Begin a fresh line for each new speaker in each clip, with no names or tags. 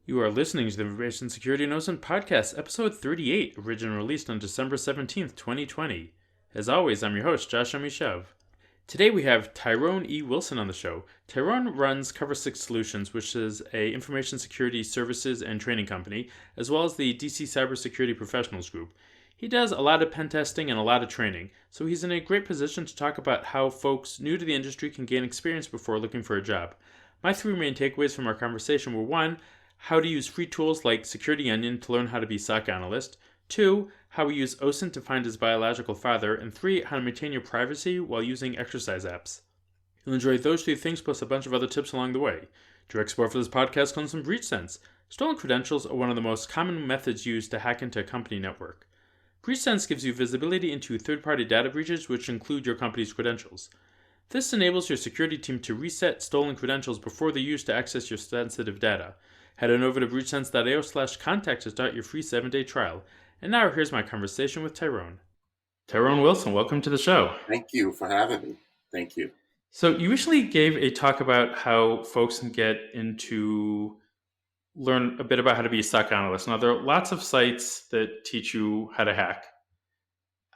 You are listening to the Information Security and OSINT Podcast, episode 38, originally released on December 17th, 2020. As always, I'm your host, Josh Amishav. Today we have Tyrone E. Wilson on the show. Tyrone runs Cover6 Solutions, which is a information security services and training company, as well as the DC Cybersecurity Professionals Group. He does a lot of pen testing and a lot of training, so he's in a great position to talk about how folks new to the industry can gain experience before looking for a job. My three main takeaways from our conversation were: one, how to use free tools like Security Onion to learn how to be SOC analyst; two, how we use OSINT to find his biological father; and three, how to maintain your privacy while using exercise apps. You'll enjoy those three things plus a bunch of other tips along the way. Direct support for this podcast comes from BreachSense. Stolen credentials are one of the most common methods used to hack into a company network. BreachSense gives you visibility into third-party data breaches, which include your company's credentials. This enables your security team to reset stolen credentials before they're used to access your sensitive data. Head on over to breachsense.io/contact to start your free 7-day trial. And now here's my conversation with Tyrone. Tyrone Wilson, welcome to the show.
Thank you for having me. Thank you.
So you recently gave a talk about how folks can get into learn a bit about how to be a SOC analyst. Now, there are lots of sites that teach you how to hack.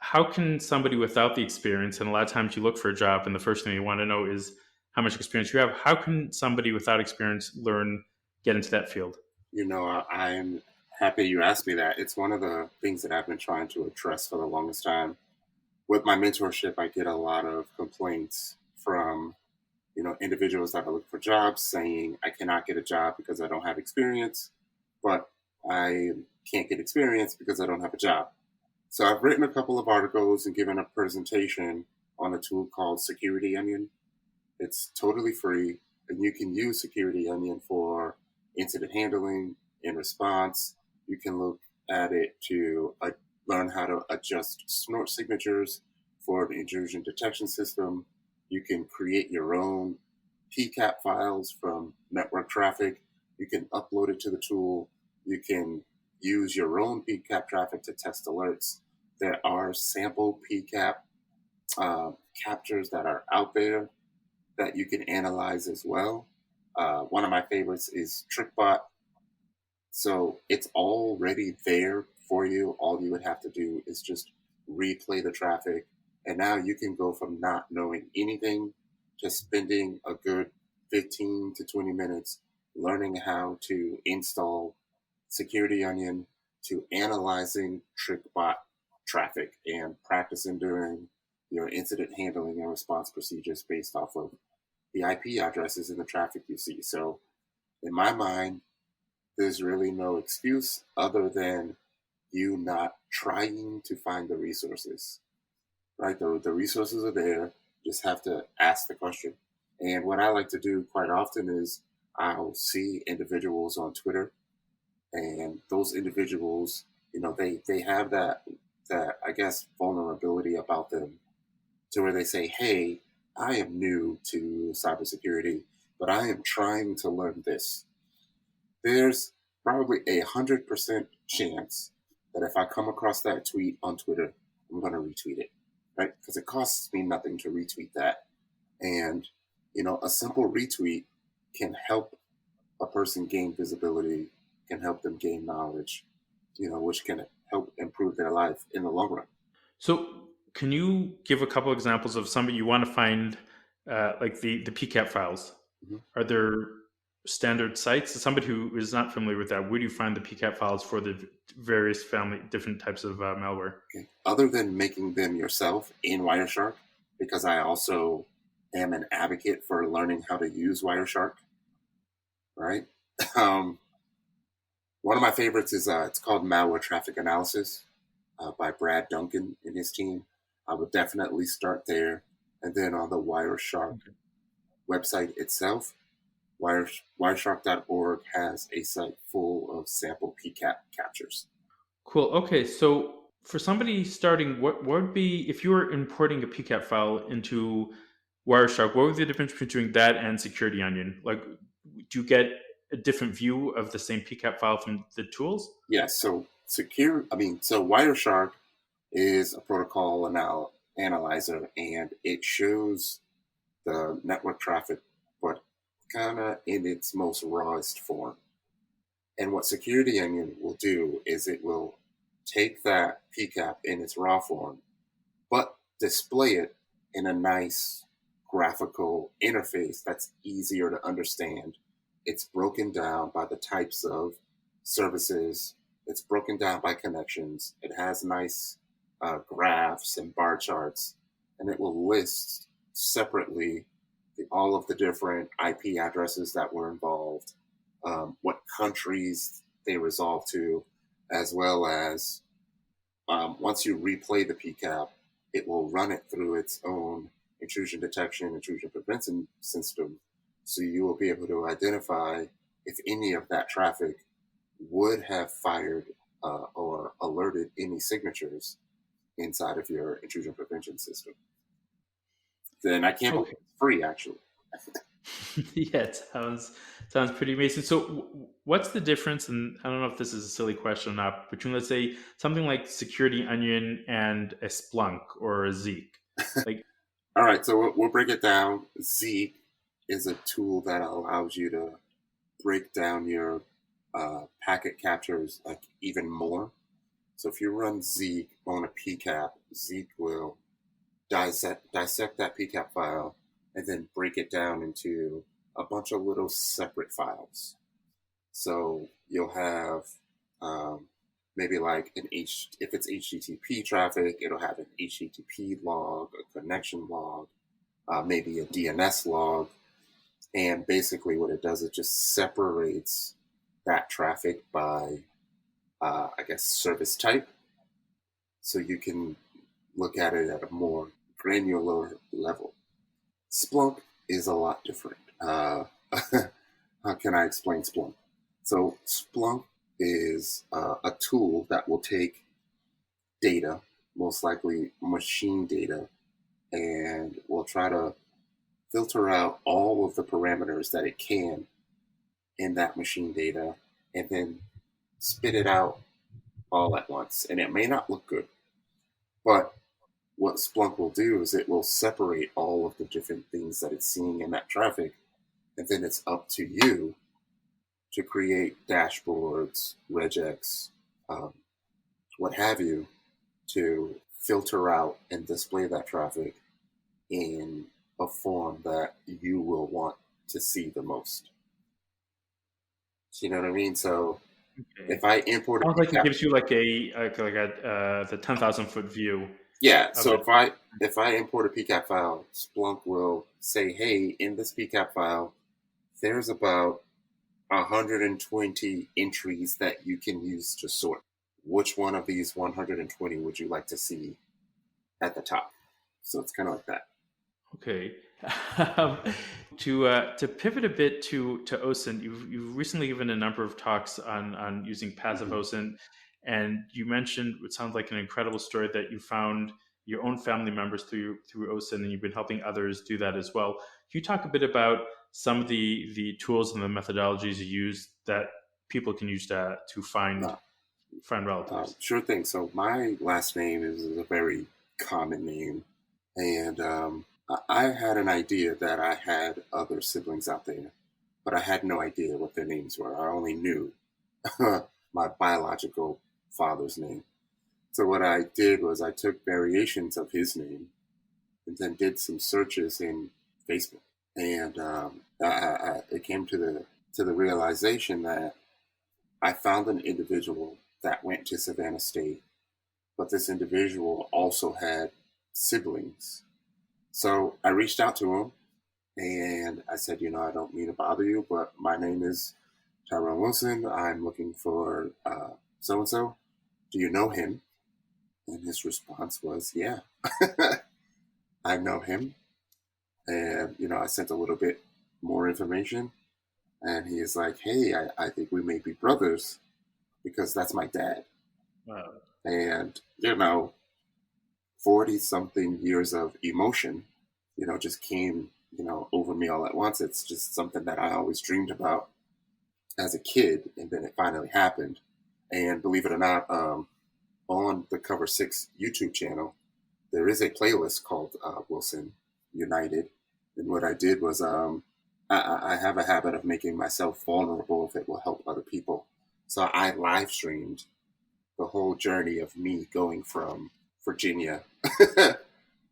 How can somebody without the experience, and a lot of times you look for a job and the first thing you want to know is how much experience you have, how can somebody without experience get into that field?
You know, I'm happy you asked me that. It's one of the things that I've been trying to address for the longest time. With my mentorship, I get a lot of complaints from, individuals that are looking for jobs saying, I cannot get a job because I don't have experience, but I can't get experience because I don't have a job. So I've written a couple of articles and given a presentation on a tool called Security Onion. It's totally free, and you can use Security Onion for incident handling and response. You can look at it to learn how to adjust snort signatures for an intrusion detection system. You can create your own PCAP files from network traffic. You can upload it to the tool. You can use your own PCAP traffic to test alerts. There are sample PCAP captures that are out there that you can analyze as well. One of my favorites is TrickBot. So it's already there for you. All you would have to do is just replay the traffic. And now you can go from not knowing anything to spending a good 15 to 20 minutes learning how to install Security Onion, to analyzing TrickBot traffic and practicing doing your incident handling and response procedures based off of the IP addresses and the traffic you see. So in my mind, there's really no excuse other than you not trying to find the resources, right? The resources are there. Just have to ask the question. And what I like to do quite often is I'll see individuals on Twitter, and those individuals, they have that I guess vulnerability about them to where they say, hey, I am new to cybersecurity, but I am trying to learn this. There's probably 100% chance that if I come across that tweet on Twitter, I'm going to retweet it, right? Because it costs me nothing to retweet that. And, a simple retweet can help a person gain visibility, can help them gain knowledge, which can help improve their life in the long run.
So can you give a couple examples of somebody you want to find, like the PCAP files? Mm-hmm. Are there standard sites? Somebody who is not familiar with that, where do you find the PCAP files for the various different types of malware?
Okay. Other than making them yourself in Wireshark, because I also am an advocate for learning how to use Wireshark, right? One of my favorites is it's called Malware Traffic Analysis by Brad Duncan and his team. I would definitely start there. And then on the Wireshark website itself, Wireshark.org has a site full of sample PCAP captures.
Cool. Okay, so for somebody starting, what would be, if you were importing a PCAP file into Wireshark, what would be the difference between that and Security Onion? Like, do you get a different view of the same PCAP file from the tools?
Yes. So Wireshark is a protocol analyzer, and it shows the network traffic, but kind of in its most rawest form. And what Security Onion will do is it will take that PCAP in its raw form, but display it in a nice graphical interface that's easier to understand. It's broken down by the types of services, it's broken down by connections, it has nice graphs and bar charts, and it will list separately all of the different IP addresses that were involved, what countries they resolve to, as well as once you replay the PCAP, it will run it through its own intrusion detection, intrusion prevention system. So you will be able to identify if any of that traffic would have fired or alerted any signatures inside of your intrusion prevention system. Then I can't believe it's free, actually.
Yeah, it sounds pretty amazing. So, what's the difference? And I don't know if this is a silly question or not, between, let's say, something like Security Onion and a Splunk or a Zeke. Like,
all right, so we'll break it down. Zeke is a tool that allows you to break down your packet captures like even more. So if you run Zeke on a PCAP, Zeke will dissect that PCAP file and then break it down into a bunch of little separate files. So you'll have maybe like if it's HTTP traffic, it'll have an HTTP log, a connection log, maybe a DNS log. And basically what it does, it just separates that traffic by, I guess, service type. So you can look at it at a more granular level. Splunk is a lot different. How can I explain Splunk? So Splunk is a tool that will take data, most likely machine data, and will try to filter out all of the parameters that it can in that machine data and then spit it out all at once. And it may not look good, but what Splunk will do is it will separate all of the different things that it's seeing in that traffic, and then it's up to you to create dashboards, regex, what have you, to filter out and display that traffic in a form that you will want to see the most. You know what I mean? So if I import,
sounds like it gives you like the 10,000-foot view.
Yeah. So if I import a PCAP file, Splunk will say, "Hey, in this PCAP file, there's about 120 entries that you can use to sort. Which one of these 120 would you like to see at the top?" So it's kind of like that.
Okay. To pivot a bit to OSINT, you've recently given a number of talks on using passive OSINT, and you mentioned it sounds like an incredible story that you found your own family members through OSINT, and you've been helping others do that as well. Can you talk a bit about some of the tools and the methodologies you use that people can use to find relatives?
Sure thing. So my last name is a very common name, and I had an idea that I had other siblings out there, but I had no idea what their names were. I only knew my biological father's name. So what I did was I took variations of his name and then did some searches in Facebook, and it came to the realization that I found an individual that went to Savannah State, but this individual also had siblings. So I reached out to him and I said, I don't mean to bother you, but my name is Tyrone Wilson. I'm looking for so-and-so. Do you know him? And his response was, yeah, I know him. And, I sent a little bit more information. And he is like, hey, I think we may be brothers because that's my dad.
Wow.
And, 40-something years of emotion, just came, over me all at once. It's just something that I always dreamed about as a kid. And then it finally happened. And believe it or not, on the Cover 6 YouTube channel, there is a playlist called Wilson United. And what I did was I have a habit of making myself vulnerable if it will help other people. So I live streamed the whole journey of me going from Virginia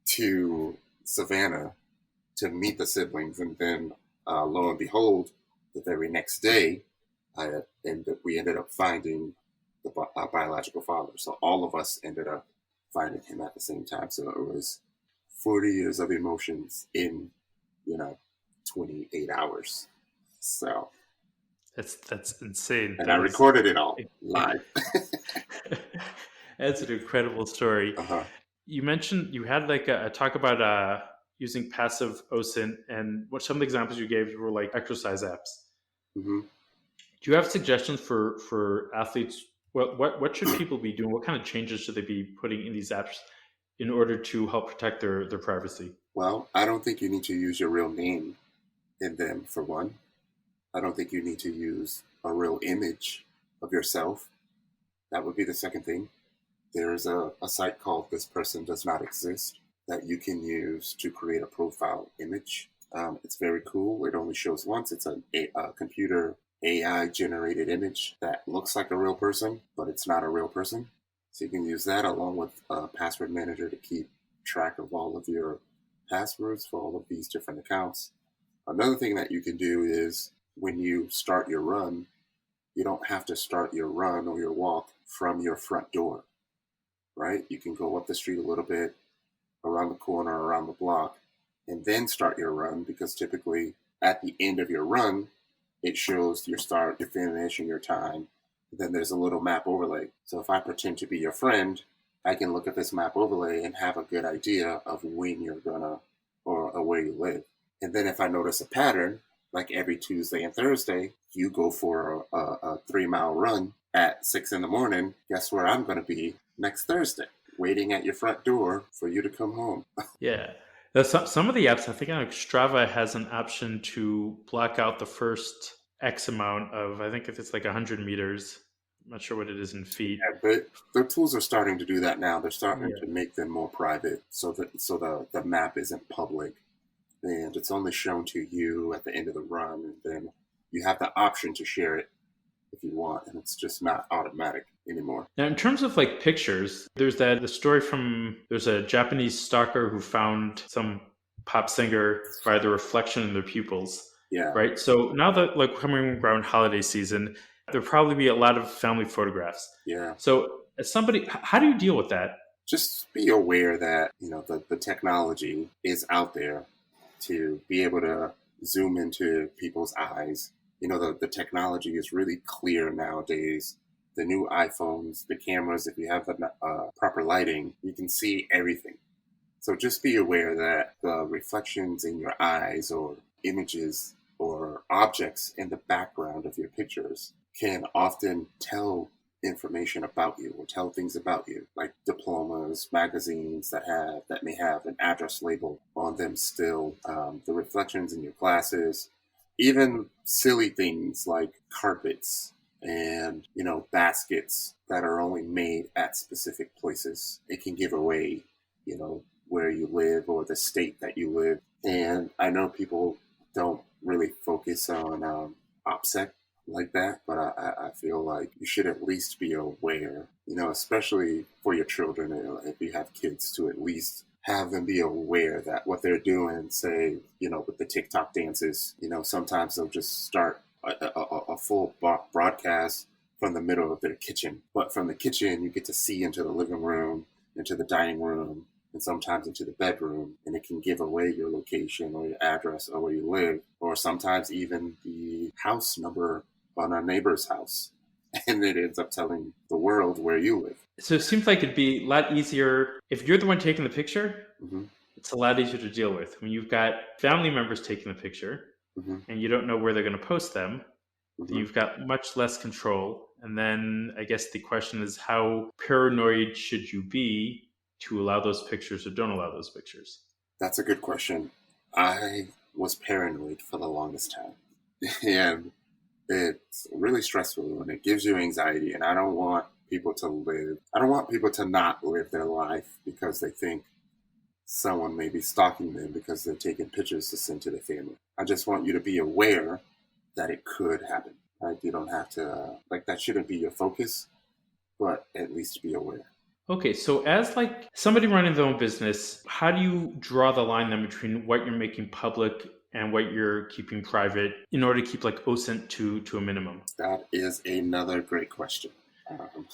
to Savannah to meet the siblings. And then lo and behold, the very next day, we ended up finding the biological father. So all of us ended up finding him at the same time. So it was 40 years of emotions in, 28 hours. So
that's insane.
and I recorded it all live.
That's an incredible story.
Uh-huh.
You mentioned you had like a talk about using passive OSINT, and what some of the examples you gave were like exercise apps.
Mm-hmm.
Do you have suggestions for athletes? What should people be doing? What kind of changes should they be putting in these apps in order to help protect their privacy?
Well, I don't think you need to use your real name in them, for one. I don't think you need to use a real image of yourself. That would be the second thing. There is a site called This Person Does Not Exist that you can use to create a profile image. It's very cool. It only shows once. It's a computer AI generated image that looks like a real person, but it's not a real person. So you can use that along with a password manager to keep track of all of your passwords for all of these different accounts. Another thing that you can do is when you start your run, you don't have to start your run or your walk from your front door, right? You can go up the street a little bit, around the corner, around the block, and then start your run, because typically at the end of your run, it shows your start, your finish, and your time. Then there's a little map overlay. So if I pretend to be your friend, I can look at this map overlay and have a good idea of when you're gonna, or where you live. And then if I notice a pattern, like every Tuesday and Thursday, you go for a 3-mile run at 6 a.m, guess where I'm going to be next Thursday? Waiting at your front door for you to come home.
Yeah. Some of the apps, I think like Strava has an option to block out the first X amount of, I think if it's like 100 meters, I'm not sure what it is in feet.
Yeah, but the tools are starting to do that now. They're starting to make them more private so that the map isn't public. And it's only shown to you at the end of the run, and then you have the option to share it if you want, and it's just not automatic anymore.
Now, in terms of like pictures, there's the story there's a Japanese stalker who found some pop singer by the reflection in their pupils.
Yeah.
Right. So now that like coming around holiday season, there'll probably be a lot of family photographs.
Yeah.
So as somebody, how do you deal with that?
Just be aware that, the technology is out there to be able to zoom into people's eyes. The technology is really clear nowadays. The new iPhones, the cameras, if you have the proper lighting, you can see everything. So just be aware that the reflections in your eyes or images or objects in the background of your pictures can often tell information about you or tell things about you, like diplomas, magazines that may have an address label on them still, the reflections in your glasses, even silly things like carpets and baskets that are only made at specific places. It can give away where you live or the state that you live. And I know people don't really focus on OPSEC like that, but I feel like you should at least be aware, especially for your children, if you have kids, to at least have them be aware that what they're doing, say, with the TikTok dances, sometimes they'll just start a full broadcast from the middle of their kitchen. But from the kitchen, you get to see into the living room, into the dining room, and sometimes into the bedroom, and it can give away your location or your address or where you live, or sometimes even the house number on a neighbor's house, and it ends up telling the world where you live.
So it seems like it'd be a lot easier if you're the one taking the picture.
Mm-hmm.
It's a lot easier to deal with when you've got family members taking the picture, mm-hmm. and you don't know where they're going to post them. Mm-hmm. You've got much less control. And then I guess the question is, how paranoid should you be to allow those pictures or don't allow those pictures?
That's a good question. I was paranoid for the longest time. And it's really stressful and it gives you anxiety. And I don't want people to not live their life because they think someone may be stalking them because they're taking pictures to send to their family. I just want you to be aware that it could happen. Like you don't have to, like that shouldn't be your focus, but at least be aware.
Okay, so as like somebody running their own business, how do you draw the line then between what you're making public and what you're keeping private in order to keep like OSINT to a minimum?
That is another great question. Um,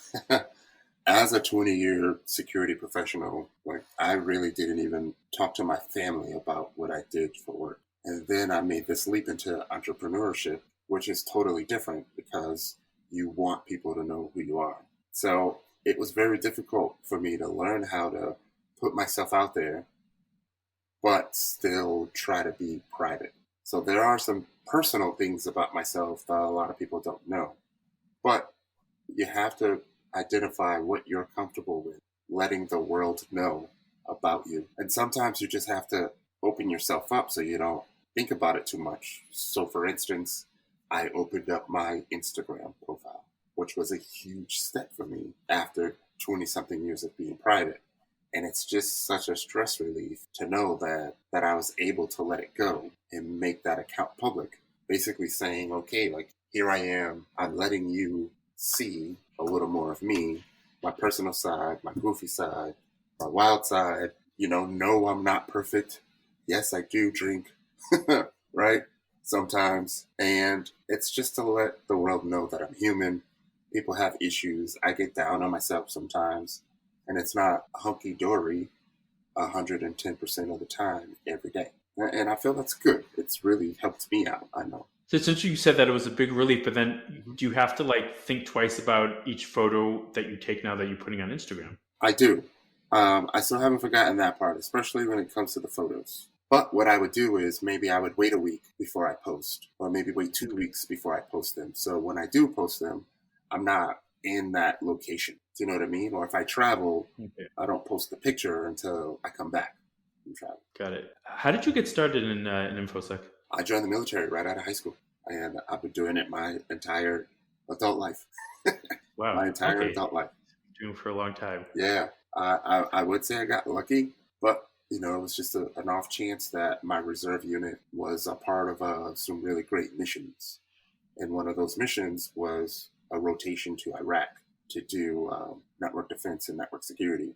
as a 20-year security professional, like I really didn't even talk to my family about what I did for work. And then I made this leap into entrepreneurship, which is totally different because you want people to know who you are. So it was very difficult for me to learn how to put myself out there, but still try to be private. So there are some personal things about myself that a lot of people don't know. But you have to identify what you're comfortable with, letting the world know about you. And sometimes you just have to open yourself up so you don't think about it too much. So, for instance, I opened up my Instagram profile, which was a huge step for me after 20 something years of being private. And it's just such a stress relief to know that I was able to let it go and make that account public. Basically saying, okay, like here I am, I'm letting you see a little more of me, my personal side, my goofy side, my wild side. No, I'm not perfect. Yes, I do drink, right? Sometimes. And it's just to let the world know that I'm human. People have issues. I get down on myself sometimes. And it's not hunky dory 110% of the time every day. And I feel that's good. It's really helped me out, I know.
So since you said that it was a big relief, but then do you have to like think twice about each photo that you take now that you're putting on Instagram?
I do. I still haven't forgotten that part, especially when it comes to the photos. But what I would do is maybe I would wait a week before I post, or maybe wait 2 weeks before I post them. So when I do post them, I'm not in that location. Do you know what I mean? Or if I travel,
Okay.
I don't post the picture until I come back from travel.
Got it. How did you get started in InfoSec?
I joined the military right out of high school, and I've been doing it my entire adult life.
Wow.
My entire
Okay.
adult life.
Doing for a long time.
Yeah, I would say I got lucky, but it was just an off chance that my reserve unit was a part of some really great missions, and one of those missions was a rotation to Iraq to do network defense and network security.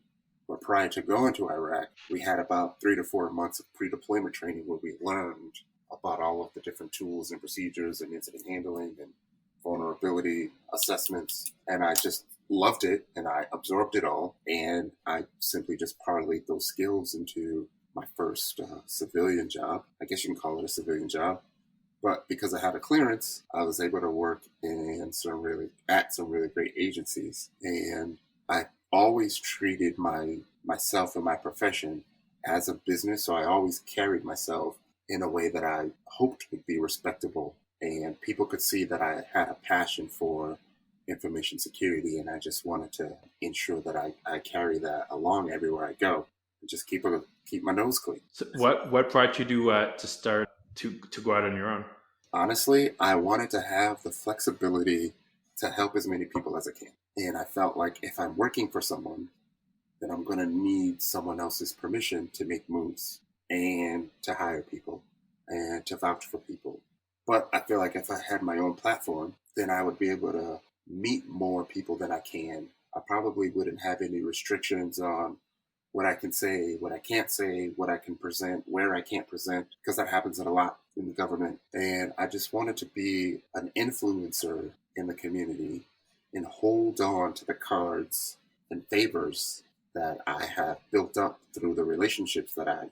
But prior to going to Iraq, we had about 3 to 4 months of pre-deployment training where we learned about all of the different tools and procedures and incident handling and vulnerability assessments. And I just loved it and I absorbed it all. And I simply just parlayed those skills into my first civilian job. I guess you can call it a civilian job. But because I had a clearance, I was able to work in some really great agencies. And I always treated myself and my profession as a business. So I always carried myself in a way that I hoped would be respectable. And people could see that I had a passion for information security. And I just wanted to ensure that I carry that along everywhere I go and just keep my nose clean.
So what brought you to start to go out on your own?
Honestly, I wanted to have the flexibility to help as many people as I can. And I felt like if I'm working for someone, then I'm going to need someone else's permission to make moves and to hire people and to vouch for people. But I feel like if I had my own platform, then I would be able to meet more people than I can. I probably wouldn't have any restrictions on what I can say, what I can't say, what I can present, where I can't present, because that happens a lot in the government. And I just wanted to be an influencer in the community and hold on to the cards and favors that I have built up through the relationships that I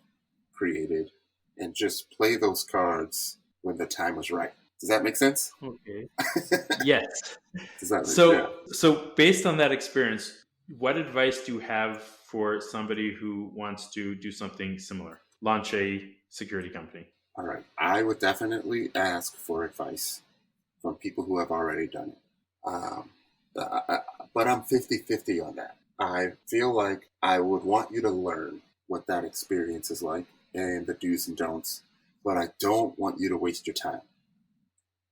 created and just play those cards when the time was right. Does that make sense?
Okay. Yes.
Does that make
So
sense?
so based on that experience, what advice do you have for somebody who wants to do something similar, launch a security company?
All right. I would definitely ask for advice from people who have already done it. Um, but I'm 50-50 on that. I feel like I would want you to learn what that experience is like and the do's and don'ts, but I don't want you to waste your time.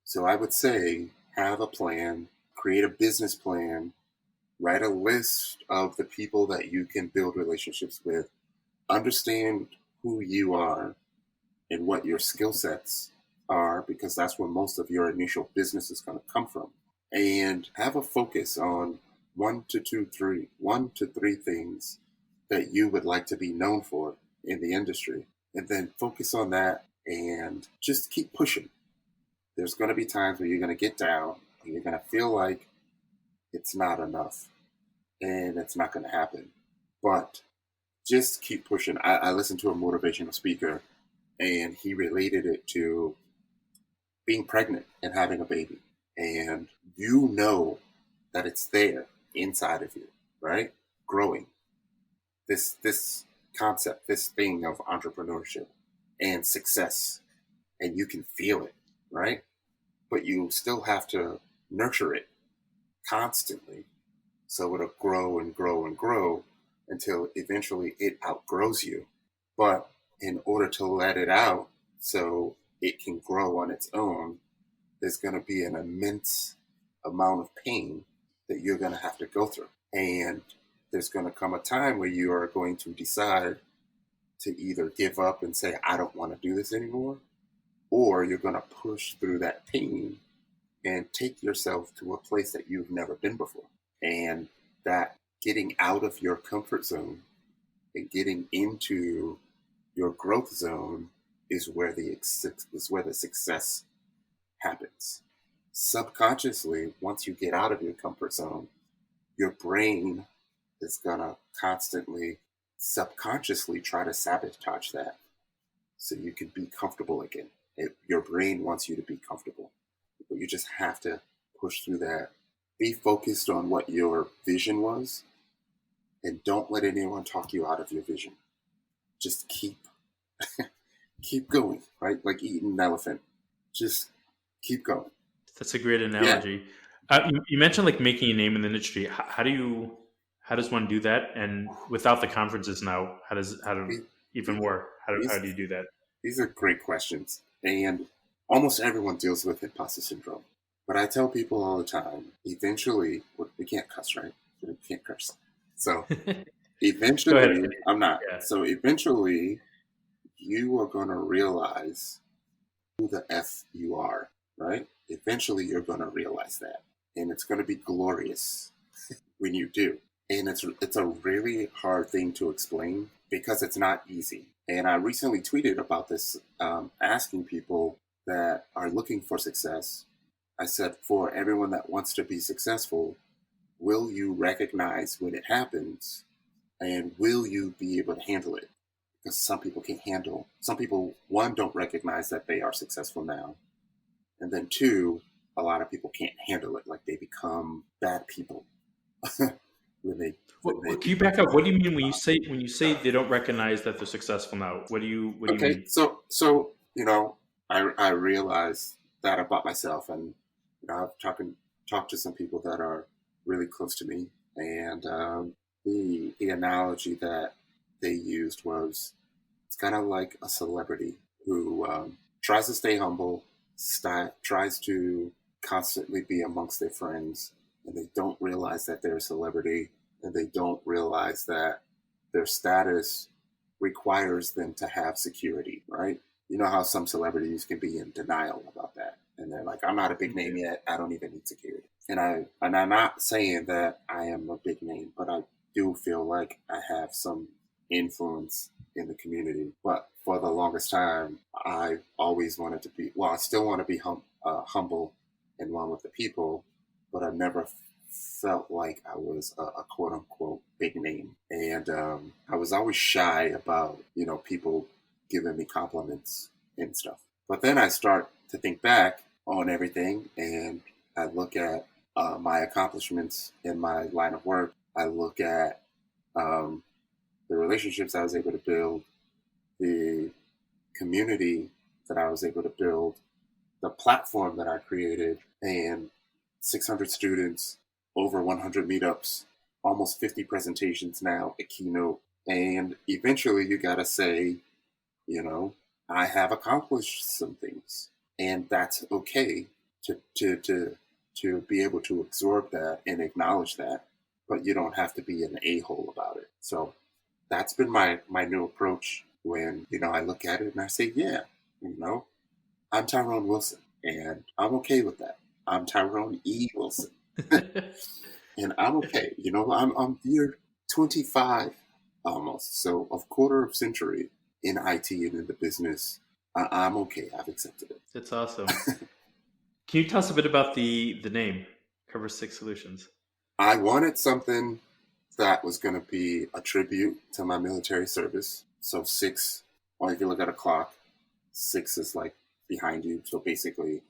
So I would say have a plan, create a business plan, write a list of the people that you can build relationships with, understand who you are and what your skill sets are, because that's where most of your initial business is going to come from. And have a focus on one to three things that you would like to be known for in the industry. And then focus on that and just keep pushing. There's going to be times where you're going to get down and you're going to feel like it's not enough and it's not going to happen. But just keep pushing. I listened to a motivational speaker and he related it to being pregnant and having a baby. And you know that it's there inside of you, right? Growing. This concept, this thing of entrepreneurship and success. And you can feel it, right? But you still have to nurture it constantly so it'll grow and grow and grow until eventually it outgrows you. But in order to let it out so it can grow on its own, there's going to be an immense amount of pain that you're going to have to go through. And there's going to come a time where you are going to decide to either give up and say, I don't want to do this anymore, or you're going to push through that pain and take yourself to a place that you've never been before. And that getting out of your comfort zone and getting into your growth zone is where the success happens. Subconsciously, once you get out of your comfort zone, your brain is gonna constantly subconsciously try to sabotage that so you can be comfortable again. Your brain wants you to be comfortable, but you just have to push through that. Be focused on what your vision was, and don't let anyone talk you out of your vision. Just keep going, right? Like eating an elephant. Just keep going.
That's a great analogy. Yeah. You mentioned like making a name in the industry. How does one do that? And without the conferences now, how do you do that?
These are great questions. And almost everyone deals with imposter syndrome. But I tell people all the time, eventually, we can't cuss, right? We can't curse. So eventually, I'm not. Yeah. So eventually, you are going to realize who the F you are, right? Eventually, you're going to realize that. And it's going to be glorious when you do. And it's a really hard thing to explain because it's not easy. And I recently tweeted about this, asking people that are looking for success. I said, for everyone that wants to be successful, will you recognize when it happens? And will you be able to handle it? Because some people can't handle. Some people, one, don't recognize that they are successful now. And then two, a lot of people can't handle it. Like they become bad people.
Can you back up? What do you mean when you say they don't recognize that they're successful now? What do you mean?
Okay, so I realized that about myself, and I've talked to some people that are really close to me, and the analogy that they used was it's kind of like a celebrity who tries to stay humble, tries to constantly be amongst their friends, and they don't realize that they're a celebrity, and they don't realize that their status requires them to have security, right? You know how some celebrities can be in denial about that. And they're like, I'm not a big name yet. I don't even need security. And I'm not saying that I am a big name, but I do feel like I have some influence in the community. But for the longest time, I always wanted to be, I still want to be humble and one with the people, but I never felt like I was a quote unquote big name. And I was always shy about, people giving me compliments and stuff. But then I start to think back on everything, and I look at my accomplishments in my line of work. I look at the relationships I was able to build, the community that I was able to build, the platform that I created, and 600 students, over 100 meetups, almost 50 presentations now, a keynote. And eventually you got to say, I have accomplished some things, and that's okay to be able to absorb that and acknowledge that, but you don't have to be an a-hole about it. So that's been my new approach when, I look at it and I say, yeah, I'm Tyrone Wilson, and I'm okay with that. I'm Tyrone E. Wilson, and I'm okay. I'm year 25 almost, so a quarter of century in IT and in the business. I'm okay. I've accepted it.
That's awesome. Can you tell us a bit about the name, Cover 6 Solutions?
I wanted something that was going to be a tribute to my military service. So 6, well, if you look at a clock, 6 is like behind you. So basically,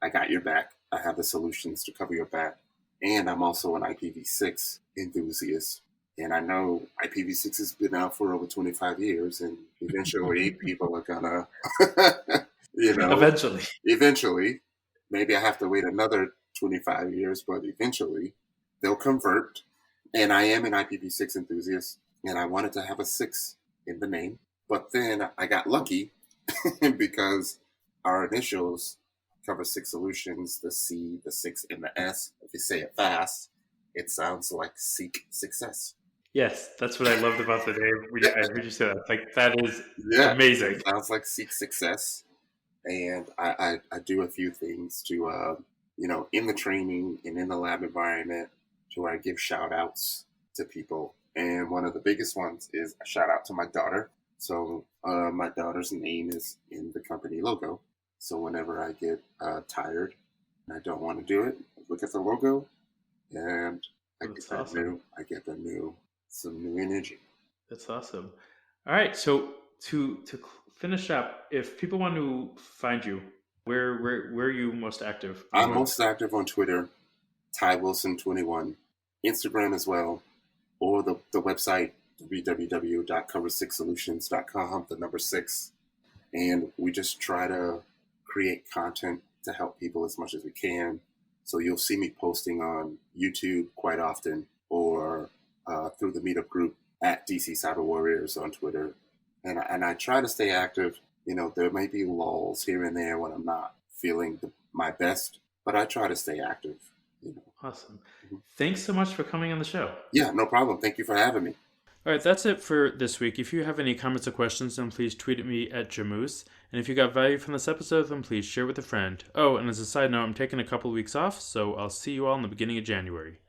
I got your back. I have the solutions to cover your back. And I'm also an IPv6 enthusiast. And I know IPv6 has been out for over 25 years, and eventually people are gonna, eventually, maybe I have to wait another 25 years, but eventually they'll convert. And I am an IPv6 enthusiast, and I wanted to have a 6 in the name. But then I got lucky because our initials cover 6 solutions, the C, the 6, and the S. If you say it fast, it sounds like seek success.
Yes, that's what I loved about the name. I heard you say that. Like, that is amazing.
It sounds like seek success. And I do a few things to, in the training and in the lab environment, to where I give shout outs to people. And one of the biggest ones is a shout out to my daughter. So my daughter's name is in the company logo. So whenever I get tired and I don't want to do it, I look at the logo and I get some new energy.
That's awesome. All right. So to finish up, if people want to find you, where are you most active?
I'm most active on Twitter, TyWilson21, Instagram as well, or the website www.cover6solutions.com, the number 6. And we just try to create content to help people as much as we can. So you'll see me posting on YouTube quite often, or through the meetup group at DC Cyber Warriors on Twitter. And I try to stay active. There may be lulls here and there when I'm not feeling my best, but I try to stay active.
Awesome. Mm-hmm. Thanks so much for coming on the show.
Yeah, no problem. Thank you for having me.
All right, that's it for this week. If you have any comments or questions, then please tweet at me at Jamoose. And if you got value from this episode, then please share with a friend. Oh, and as a side note, I'm taking a couple of weeks off, so I'll see you all in the beginning of January.